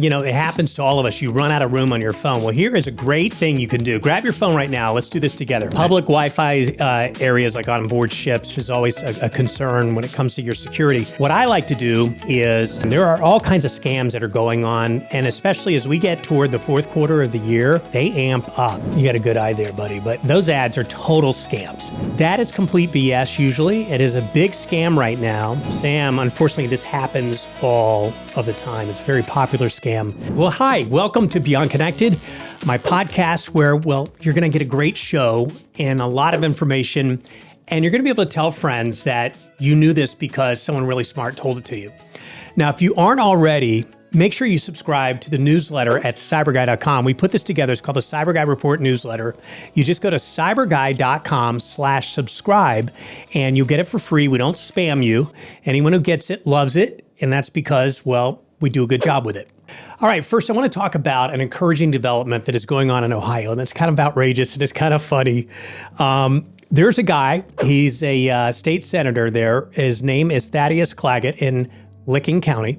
You know, it happens to all of us. You run out of room on your phone. Well, here is a great thing you can do. Grab your phone right now. Let's do this together. Public Wi-Fi areas like on board ships is always a concern when it comes to your security. What I like to do is there are all kinds of scams that are going on, and especially as we get toward the fourth quarter of the year, they amp up. You got a good eye there, buddy, but those ads are total scams. That is complete BS usually. It is a big scam right now. Sam, unfortunately, this happens all of the time. It's a very popular scam. Well, hi, welcome to Beyond Connected, my podcast where, well, you're going to get a great show and a lot of information, and you're going to be able to tell friends that you knew this because someone really smart told it to you. Now, if you aren't already, make sure you subscribe to the newsletter at cyberguy.com. We put this together. It's called the Cyber Guy Report newsletter. You just go to cyberguy.com/subscribe and you'll get it for free. We don't spam you. Anyone who gets it loves it. And that's because, well, we do a good job with it. All right, first I want to talk about an encouraging development that is going on in Ohio, and that's kind of outrageous and it's kind of funny. There's a guy, he's a state senator there. His name is Thaddeus Claggett in Licking County,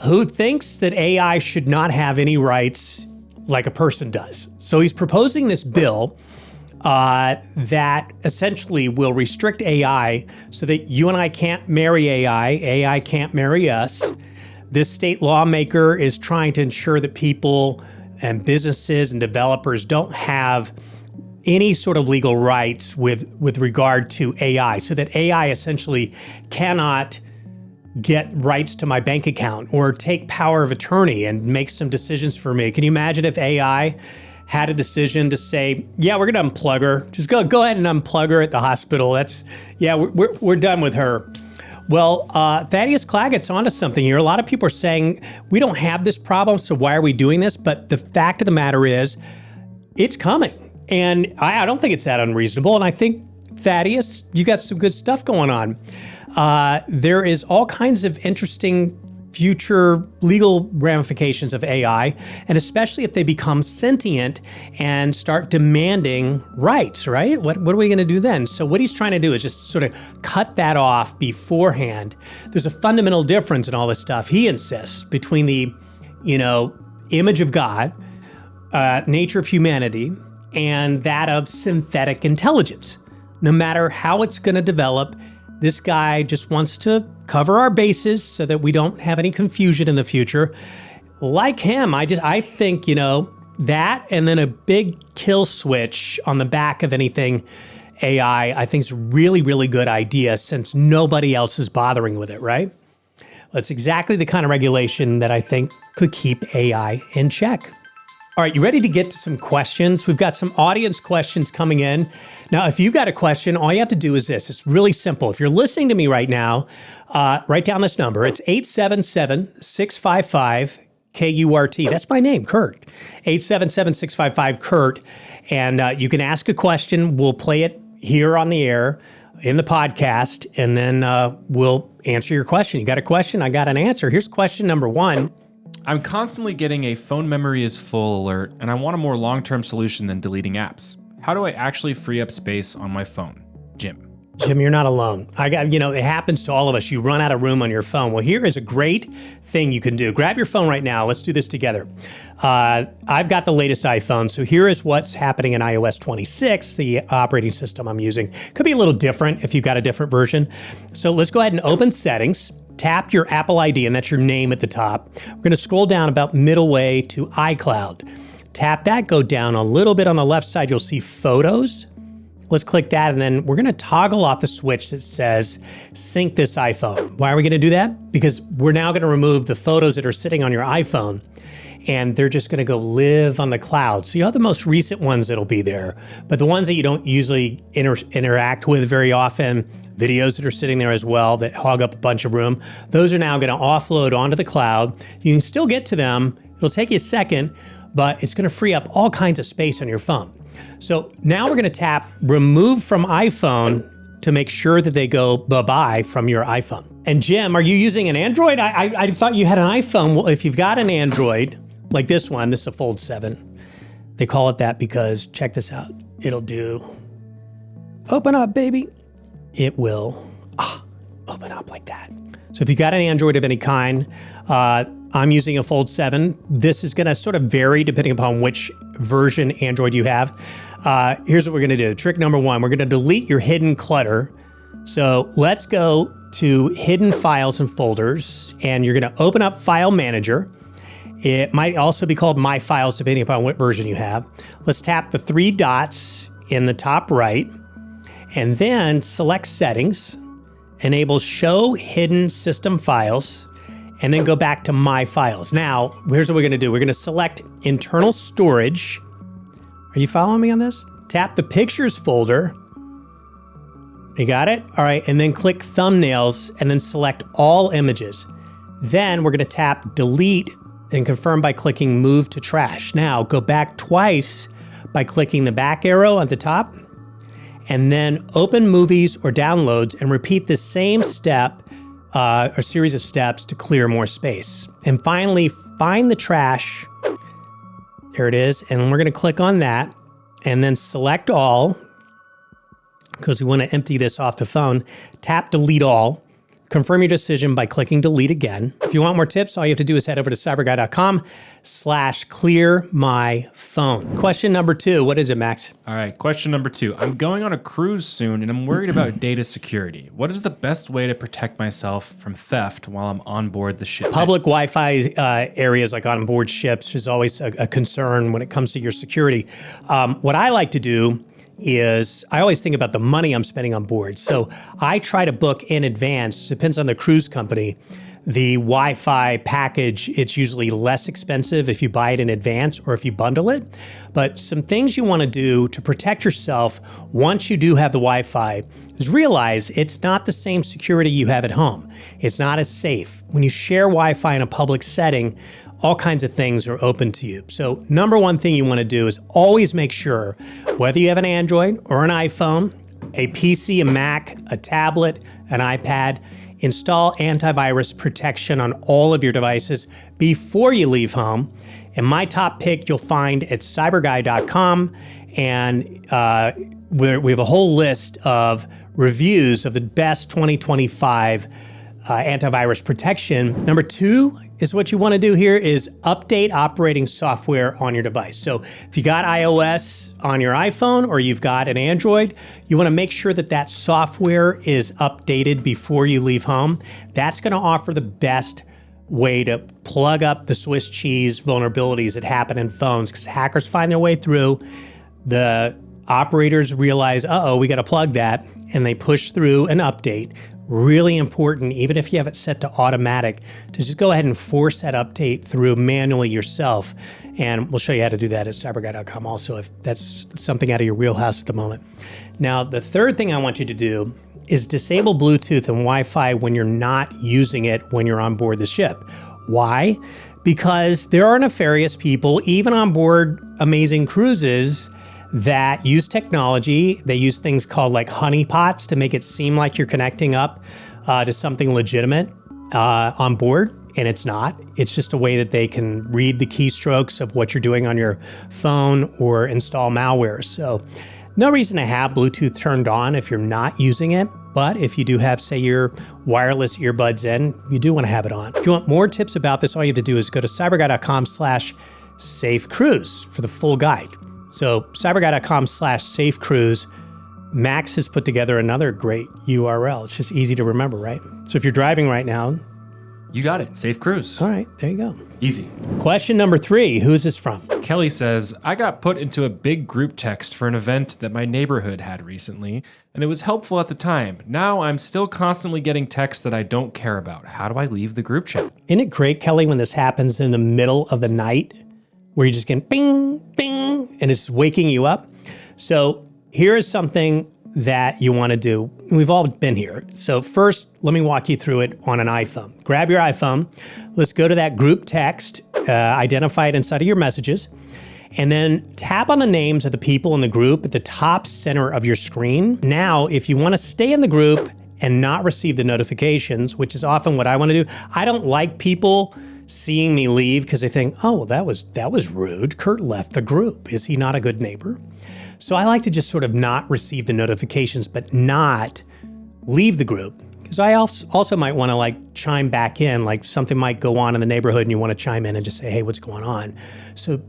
who thinks that AI should not have any rights like a person does. So he's proposing this bill that essentially will restrict AI so that you and I can't marry AI can't marry us. This state lawmaker is trying to ensure that people and businesses and developers don't have any sort of legal rights with regard to AI, so that AI essentially cannot get rights to my bank account or take power of attorney and make some decisions for me. Can you imagine if AI had a decision to say, yeah, we're going to unplug her. Just go ahead and unplug her at the hospital. We're done with her. Well, Thaddeus Claggett's onto something here. A lot of people are saying we don't have this problem, so why are we doing this? But the fact of the matter is, it's coming. And I don't think it's that unreasonable. And I think, Thaddeus, you got some good stuff going on. There is all kinds of interesting future legal ramifications of AI, and especially if they become sentient and start demanding rights, right? What are we going to do then? So what he's trying to do is just sort of cut that off beforehand. There's a fundamental difference in all this stuff, he insists, between the, image of God, nature of humanity, and that of synthetic intelligence. No matter how it's going to develop, this guy just wants to cover our bases so that we don't have any confusion in the future. Like him, I think, that and then a big kill switch on the back of anything AI, I think is a really, really good idea since nobody else is bothering with it, right? That's exactly the kind of regulation that I think could keep AI in check. All right, you ready to get to some questions? We've got some audience questions coming in. Now, if you've got a question, all you have to do is this. It's really simple. If you're listening to me right now, write down this number. It's 877-655-KURT. That's my name, Kurt. 877-655-KURT. And you can ask a question. We'll play it here on the air in the podcast, and then we'll answer your question. You got a question? I got an answer. Here's question number one. I'm constantly getting a phone memory is full alert, and I want a more long-term solution than deleting apps. How do I actually free up space on my phone? Jim, you're not alone. It happens to all of us. You run out of room on your phone. Well, here is a great thing you can do. Grab your phone right now. Let's do this together. I've got the latest iPhone, so here is what's happening in iOS 26, the operating system I'm using. Could be a little different if you've got a different version. So let's go ahead and open Settings. Tap your Apple ID, and that's your name at the top. We're going to scroll down about middle way to iCloud. Tap that, go down a little bit on the left side, you'll see Photos. Let's click that, and then we're going to toggle off the switch that says Sync this iPhone. Why are we going to do that? Because we're now going to remove the photos that are sitting on your iPhone, and they're just going to go live on the cloud. So you have the most recent ones that'll be there, but the ones that you don't usually interact with very often, videos that are sitting there as well that hog up a bunch of room, those are now going to offload onto the cloud. You can still get to them. It'll take you a second, but it's going to free up all kinds of space on your phone. So now we're going to tap Remove from iPhone to make sure that they go bye-bye from your iPhone. And Jim, are you using an Android? I thought you had an iPhone. Well, if you've got an Android, like this one, this is a Fold 7. They call it that because, check this out, it'll do, open up, baby. It will open up like that. So if you got an Android of any kind, I'm using a Fold 7. This is going to sort of vary depending upon which version Android you have. Here's what we're going to do. Trick number one, we're going to delete your hidden clutter. So let's go to hidden files and folders, and you're going to open up File Manager. It might also be called My Files depending upon what version you have. Let's tap the three dots in the top right, and then select Settings, enable Show Hidden System Files, and then go back to My Files. Now, here's what we're going to do. We're going to select Internal Storage. Are you following me on this? Tap the Pictures folder. You got it? All right, and then click Thumbnails, and then select All Images. Then we're going to tap Delete and confirm by clicking Move to Trash. Now, go back twice by clicking the back arrow at the top, and then open Movies or Downloads and repeat the same step or series of steps to clear more space. And finally, find the trash. There it is. And we're going to click on that and then select all because we want to empty this off the phone. Tap Delete All. Confirm your decision by clicking delete again. If you want more tips, all you have to do is head over to cyberguy.com/clearmyphone. Question number 2. What is it, Max? All right, question number 2. I'm going on a cruise soon and I'm worried about data security. What is the best way to protect myself from theft while I'm on board the ship? Public Wi-Fi areas like on board ships is always a concern when it comes to your security. What I like to do is I always think about the money I'm spending on board. So I try to book in advance, depends on the cruise company, the Wi-Fi package. It's usually less expensive if you buy it in advance or if you bundle it. But some things you want to do to protect yourself once you do have the Wi-Fi is realize it's not the same security you have at home. It's not as safe. When you share Wi-Fi in a public setting, all kinds of things are open to you. So number one thing you want to do is always make sure, whether you have an Android or an iPhone, a PC, a Mac, a tablet, an iPad, install antivirus protection on all of your devices before you leave home. And my top pick you'll find at cyberguy.com, and we have a whole list of reviews of the best 2025 antivirus protection. Number 2 is what you want to do here is update operating software on your device. So if you got iOS on your iPhone or you've got an Android, you want to make sure that that software is updated before you leave home. That's going to offer the best way to plug up the Swiss cheese vulnerabilities that happen in phones, because hackers find their way through. The operators realize, we got to plug that, and they push through an update. Really important, even if you have it set to automatic, to just go ahead and force that update through manually yourself. And we'll show you how to do that at cyberguy.com also, if that's something out of your wheelhouse at the moment. Now, the third thing I want you to do is disable Bluetooth and Wi-Fi when you're not using it when you're on board the ship. Why? Because there are nefarious people, even on board amazing cruises, that use technology. They use things called like honeypots to make it seem like you're connecting up to something legitimate on board, and it's not. It's just a way that they can read the keystrokes of what you're doing on your phone or install malware. So no reason to have Bluetooth turned on if you're not using it, but if you do have, say, your wireless earbuds in, you do want to have it on. If you want more tips about this, all you have to do is go to cyberguy.com/safecruise for the full guide. So cyberguy.com/safecruise. Max has put together another great URL. It's just easy to remember, right? So if you're driving right now, you got it. Safe cruise. All right, there you go. Easy. Question number 3. Who's this from? Kelly says, I got put into a big group text for an event that my neighborhood had recently, and it was helpful at the time. Now I'm still constantly getting texts that I don't care about. How do I leave the group chat? Isn't it great, Kelly, when this happens in the middle of the night, where you're just getting bing, bing, and it's waking you up? So here is something that you want to do. We've all been here. So first, let me walk you through it on an iPhone. Grab your iPhone. Let's go to that group text, identify it inside of your messages, and then tap on the names of the people in the group at the top center of your screen. Now, if you want to stay in the group and not receive the notifications, which is often what I want to do, I don't like people seeing me leave because they think, oh, well, that was rude. Kurt left the group. Is he not a good neighbor? So I like to just sort of not receive the notifications, but not leave the group. Because I also might want to like chime back in, like something might go on in the neighborhood and you want to chime in and just say, hey, what's going on? So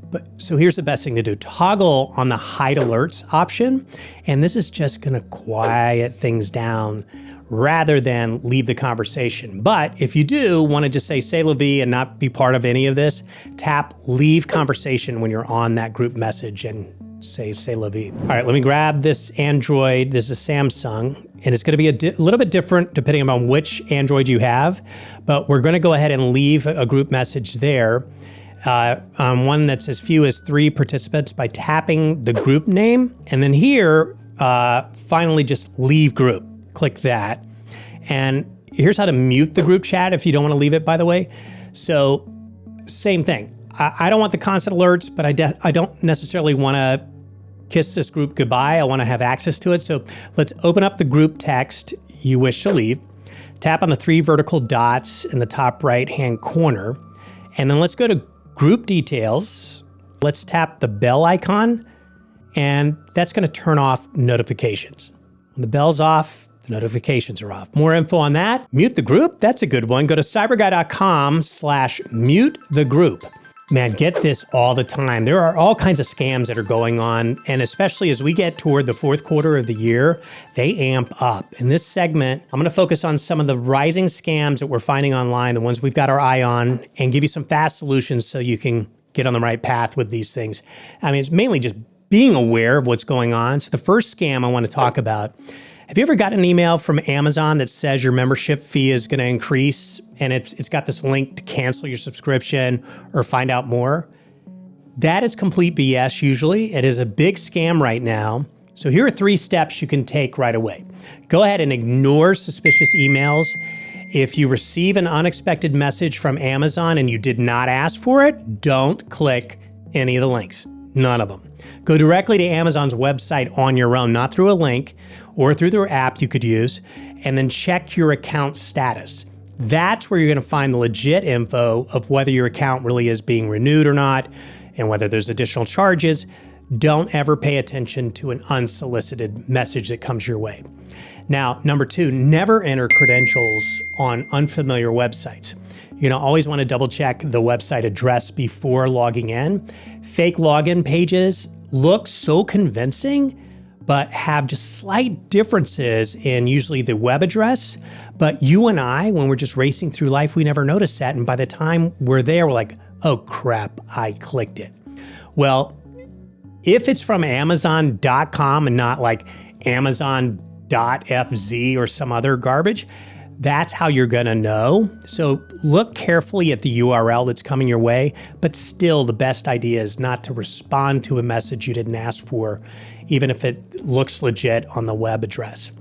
here's the best thing to do. Toggle on the hide alerts option. And this is just going to quiet things down rather than leave the conversation. But if you do want to just say la vie and not be part of any of this, tap leave conversation when you're on that group message and say la vie. All right, let me grab this Android. This is Samsung, and it's going to be a little bit different depending on which Android you have, but we're going to go ahead and leave a group message there on one that's as few as 3 participants by tapping the group name, and then here, finally just leave group. Click that. And here's how to mute the group chat if you don't want to leave it, by the way. So same thing. I don't want the constant alerts, but I don't necessarily want to kiss this group goodbye. I want to have access to it. So let's open up the group text you wish to leave. Tap on the 3 vertical dots in the top right-hand corner. And then let's go to group details. Let's tap the bell icon, and that's going to turn off notifications. When the bell's off, the notifications are off. More info on that. Mute the group. That's a good one. Go to cyberguy.com/mute the group. Man, get this all the time. There are all kinds of scams that are going on, and especially as we get toward the fourth quarter of the year, they amp up. In this segment, I'm going to focus on some of the rising scams that we're finding online, the ones we've got our eye on, and give you some fast solutions so you can get on the right path with these things. I mean, it's mainly just being aware of what's going on. So the first scam I want to talk about, have you ever gotten an email from Amazon that says your membership fee is going to increase and it's got this link to cancel your subscription or find out more? That is complete BS usually. It is a big scam right now. So here are 3 steps you can take right away. Go ahead and ignore suspicious emails. If you receive an unexpected message from Amazon and you did not ask for it, don't click any of the links. None of them. Go directly to Amazon's website on your own, not through a link or through their app you could use, and then check your account status. That's where you're going to find the legit info of whether your account really is being renewed or not, and whether there's additional charges. Don't ever pay attention to an unsolicited message that comes your way. Now, number 2, never enter credentials on unfamiliar websites. You're going to always want to double check the website address before logging in. Fake login pages look so convincing, but have just slight differences in usually the web address. But you and I, when we're just racing through life, we never notice that. And by the time we're there, we're like, oh crap, I clicked it. Well, if it's from Amazon.com and not like Amazon.fz or some other garbage, that's how you're going to know. So look carefully at the URL that's coming your way, but still the best idea is not to respond to a message you didn't ask for, even if it looks legit on the web address.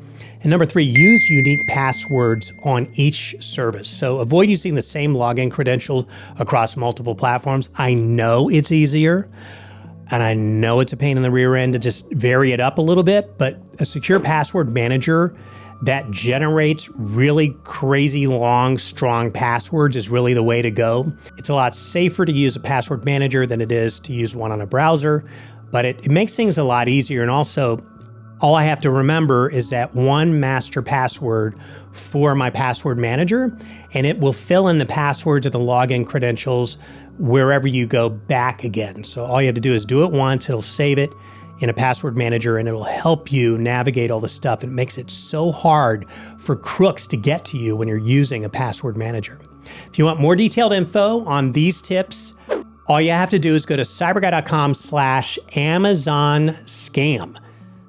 And number 3, use unique passwords on each service. So avoid using the same login credentials across multiple platforms. I know it's easier, and I know it's a pain in the rear end to just vary it up a little bit, but a secure password manager that generates really crazy long, strong passwords is really the way to go. It's a lot safer to use a password manager than it is to use one on a browser, but it makes things a lot easier. And also, all I have to remember is that one master password for my password manager, and it will fill in the passwords of the login credentials wherever you go back again. So all you have to do is do it once, it'll save it in a password manager, and it'll help you navigate all the stuff. It makes it so hard for crooks to get to you when you're using a password manager. If you want more detailed info on these tips, all you have to do is go to cyberguy.com/AmazonScam.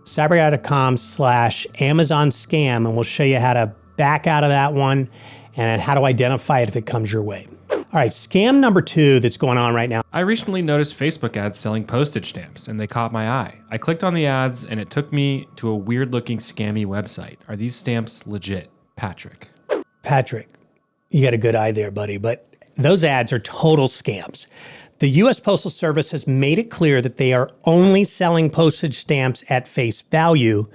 cyberguy.com/AmazonScam, and we'll show you how to back out of that one and how to identify it if it comes your way. All right, scam number 2 that's going on right now. I recently noticed Facebook ads selling postage stamps, and they caught my eye. I clicked on the ads, and it took me to a weird-looking scammy website. Are these stamps legit? Patrick, you got a good eye there, buddy, but those ads are total scams. The U.S. Postal Service has made it clear that they are only selling postage stamps at face value.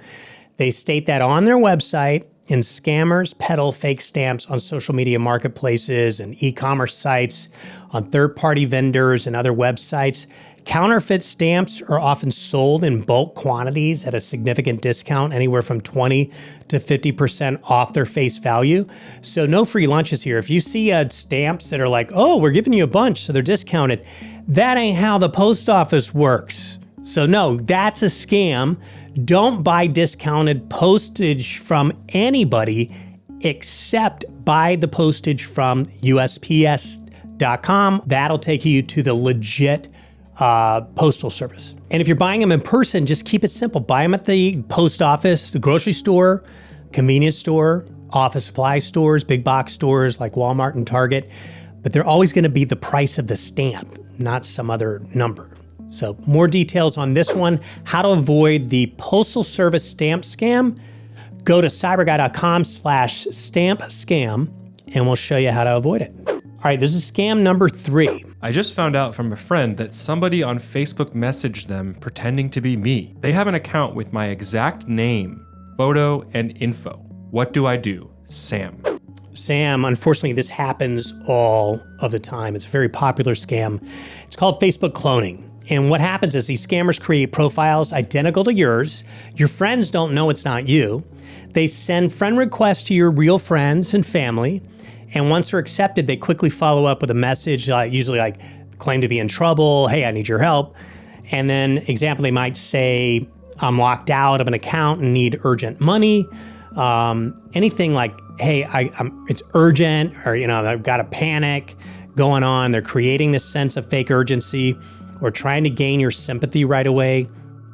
They state that on their website, and scammers peddle fake stamps on social media marketplaces and e-commerce sites, on third-party vendors and other websites. Counterfeit stamps are often sold in bulk quantities at a significant discount, anywhere from 20 to 50% off their face value. So no free lunches here. If you see stamps that are like, oh, we're giving you a bunch, so they're discounted, that ain't how the post office works. So no, that's a scam. Don't buy discounted postage from anybody except buy the postage from USPS.com. That'll take you to the legit postal service. And if you're buying them in person, just keep it simple. Buy them at the post office, the grocery store, convenience store, office supply stores, big box stores like Walmart and Target. But they're always going to be the price of the stamp, not some other number. So more details on this one, how to avoid the Postal Service stamp scam, go to cyberguy.com/stamp scam, and we'll show you how to avoid it. All right, this is scam number 3. I just found out from a friend that somebody on Facebook messaged them pretending to be me. They have an account with my exact name, photo, and info. What do I do? Sam. Sam, unfortunately, this happens all of the time. It's a very popular scam. It's called Facebook cloning. And what happens is these scammers create profiles identical to yours. Your friends don't know it's not you. They send friend requests to your real friends and family. And once they're accepted, they quickly follow up with a message, usually like claim to be in trouble. Hey, I need your help. And then example, they might say, I'm locked out of an account and need urgent money. Anything like, hey, it's urgent, or, I've got a panic going on. They're creating this sense of fake urgency or trying to gain your sympathy right away.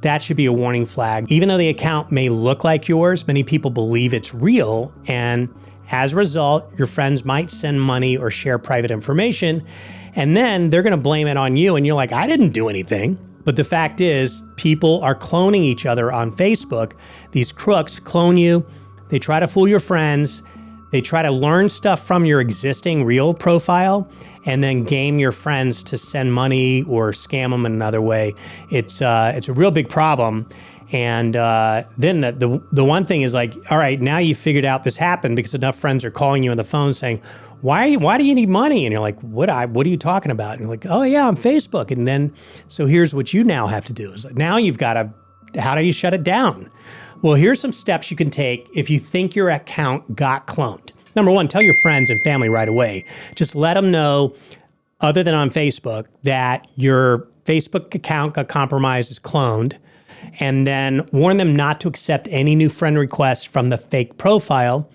That should be a warning flag. Even though the account may look like yours, many people believe it's real. And as a result, your friends might send money or share private information. And then they're going to blame it on you. And you're like, I didn't do anything. But the fact is, people are cloning each other on Facebook. These crooks clone you. They try to fool your friends. They try to learn stuff from your existing real profile and then game your friends to send money or scam them in another way. It's a real big problem. And then the one thing is like, all right, now you figured out this happened because enough friends are calling you on the phone saying, why do you need money? And you're like, what are you talking about? And you're like, oh yeah, on Facebook. And then, so here's what you now have to do. Is like, now you've got to, how do you shut it down? Well, here's some steps you can take if you think your account got cloned. Number one, tell your friends and family right away. Just let them know, other than on Facebook, that your Facebook account got compromised, is cloned, and then warn them not to accept any new friend requests from the fake profile.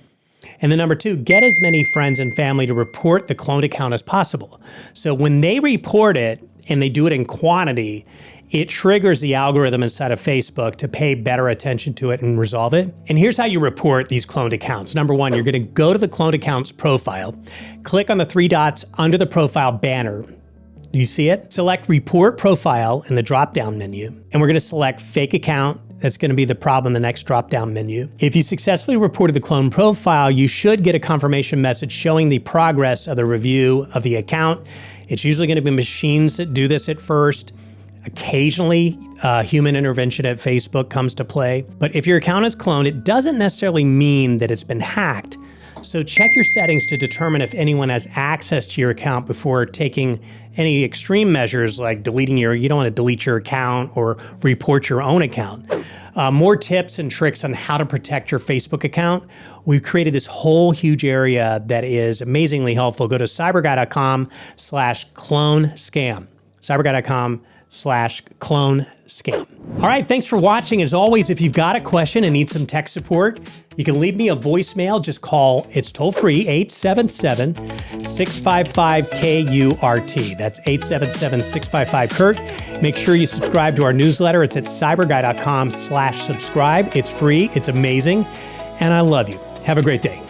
And then number two, get as many friends and family to report the cloned account as possible. So when they report it and they do it in quantity, it triggers the algorithm inside of Facebook to pay better attention to it and resolve it. And here's how you report these cloned accounts. Number one, you're going to go to the cloned account's profile, click on the 3 dots under the profile banner. Do you see it? Select Report Profile in the drop-down menu, and we're going to select Fake Account. That's going to be the problem in the next drop-down menu. If you successfully reported the clone profile, you should get a confirmation message showing the progress of the review of the account. It's usually going to be machines that do this at first. Occasionally, human intervention at Facebook comes to play. But if your account is cloned, it doesn't necessarily mean that it's been hacked. So check your settings to determine if anyone has access to your account before taking any extreme measures like deleting you don't want to delete your account or report your own account. More tips and tricks on how to protect your Facebook account. We've created this whole huge area that is amazingly helpful. Go to cyberguy.com/clone scam. cyberguy.com/clone scam. All right, thanks for watching. As always, if you've got a question and need some tech support, you can leave me a voicemail. Just call, it's toll free, 877-655-KURT. That's 877-655-KURT. Make sure you subscribe to our newsletter. It's at cyberguy.com/subscribe. It's free, it's amazing, and I love you. Have a great day.